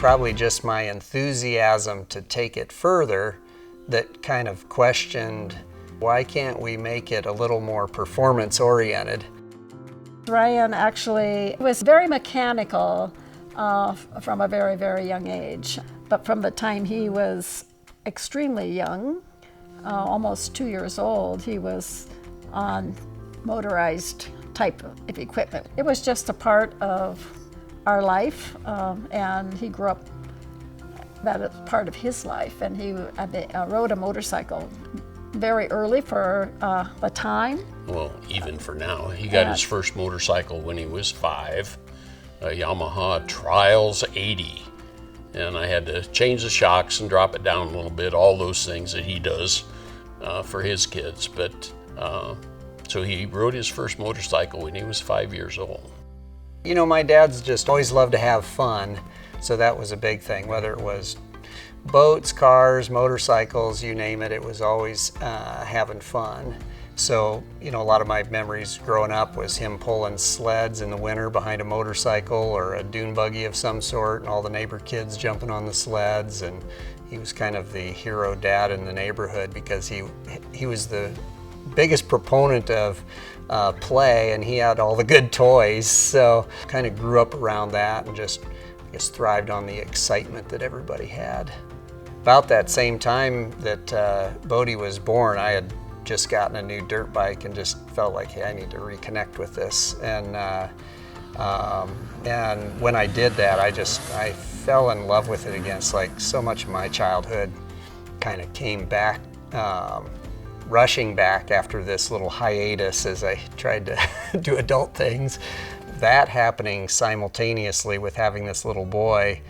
probably just my enthusiasm to take it further that kind of questioned, why can't we make it a little more performance-oriented? Ryan actually was very mechanical from a very, very young age. But from the time he was extremely young, almost 2 years old, he was on motorized type of equipment. It was just a part of our life, and he grew up, that is part of his life, and he rode a motorcycle very early for the time. Well, even for now. He got his first motorcycle when he was 5, a Yamaha Trials 80. And I had to change the shocks and drop it down a little bit, all those things that he does for his kids. But so he rode his first motorcycle when he was 5 years old. You know, my dad's just always loved to have fun, so that was a big thing. Whether it was boats, cars, motorcycles, you name it, it was always having fun. So, you know, a lot of my memories growing up was him pulling sleds in the winter behind a motorcycle or a dune buggy of some sort, and all the neighbor kids jumping on the sleds. And he was kind of the hero dad in the neighborhood because he was the biggest proponent of play, and he had all the good toys. So kind of grew up around that and just, I guess, thrived on the excitement that everybody had. About that same time that Bode was born, I had just gotten a new dirt bike and just felt like, hey, I need to reconnect with this. And when I did that, I fell in love with it again. It's like so much of my childhood kind of came back, rushing back after this little hiatus as I tried to do adult things. That happening simultaneously with having this little boy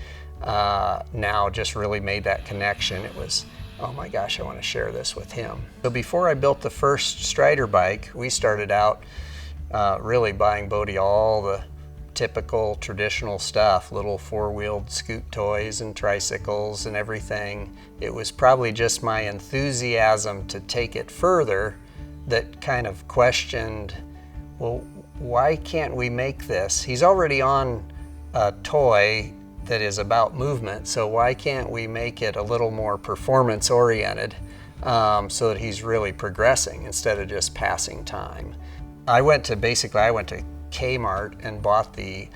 now just really made that connection. It was, oh my gosh, I want to share this with him. So before I built the first Strider bike, we started out really buying Bode all the typical traditional stuff, little four-wheeled scoot toys and tricycles and everything. It was probably just my enthusiasm to take it further that kind of questioned, well, why can't we make this? He's already on a toy that is about movement, so why can't we make it a little more performance-oriented so that he's really progressing instead of just passing time? I went to Kmart and bought the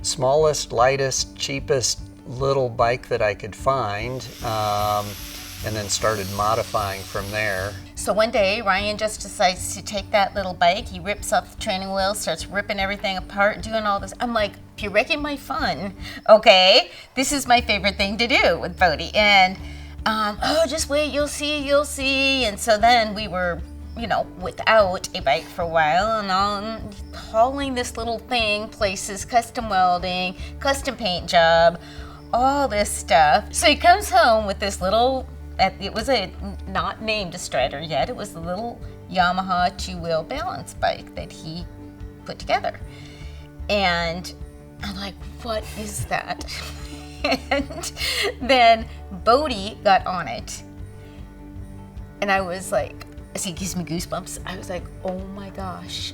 smallest, lightest, cheapest little bike that I could find, and then started modifying from there. So one day, Ryan just decides to take that little bike, he rips off the training wheel, starts ripping everything apart, doing all this. I'm like, you're wrecking my fun, okay? This is my favorite thing to do with Bode. And, oh, just wait, you'll see. And so then we were, you know, without a bike for a while, and on hauling this little thing, places, custom welding, custom paint job, all this stuff. So he comes home with this little, it was not named a Strider yet, it was the little Yamaha two-wheel balance bike that he put together. And I'm like, what is that? And then Bode got on it, and I was like, as he gives me goosebumps, I was like, oh my gosh,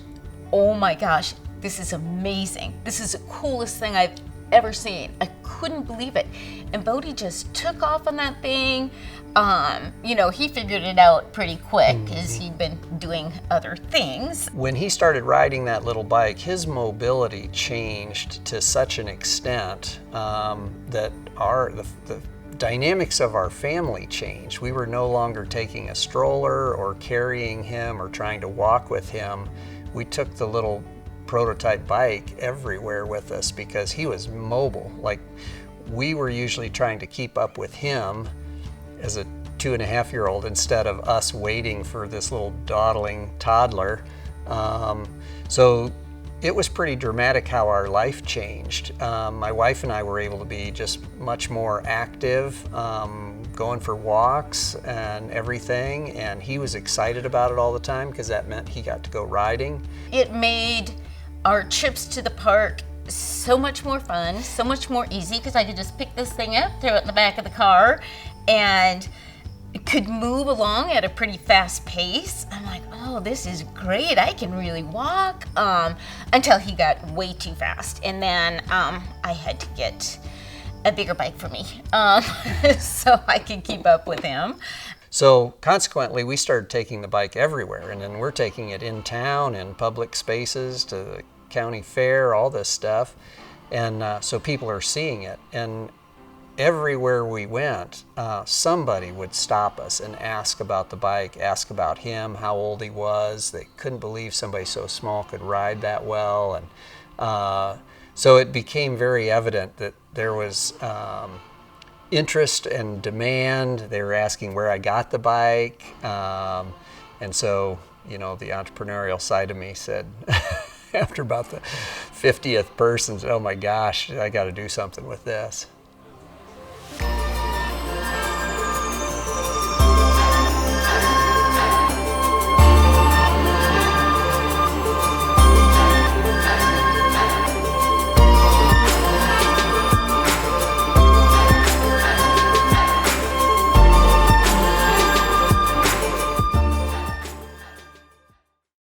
this is amazing. This is the coolest thing I've ever seen. I couldn't believe it. And Bode just took off on that thing. You know, he figured it out pretty quick because he'd been doing other things. When he started riding that little bike, his mobility changed to such an extent that the dynamics of our family changed. We were no longer taking a stroller or carrying him or trying to walk with him. We took the little prototype bike everywhere with us because he was mobile. Like, we were usually trying to keep up with him as a 2.5-year-old instead of us waiting for this little dawdling toddler. So it was pretty dramatic how our life changed. My wife and I were able to be just much more active, going for walks and everything, and he was excited about it all the time because that meant he got to go riding. It made our trips to the park so much more fun, so much more easy, because I could just pick this thing up, throw it in the back of the car, and it could move along at a pretty fast pace. I'm like, oh, this is great. I can really walk, until he got way too fast. And then I had to get a bigger bike for me, so I can keep up with him. So consequently, we started taking the bike everywhere, and then we're taking it in town, in public spaces, to the county fair, all this stuff. And so people are seeing it. And everywhere we went, somebody would stop us and ask about the bike, ask about him, how old he was. They couldn't believe somebody so small could ride that well. And so it became very evident that there was interest and demand. They were asking where I got the bike. And so, the entrepreneurial side of me said, after about the 50th person, said, oh my gosh, I got to do something with this.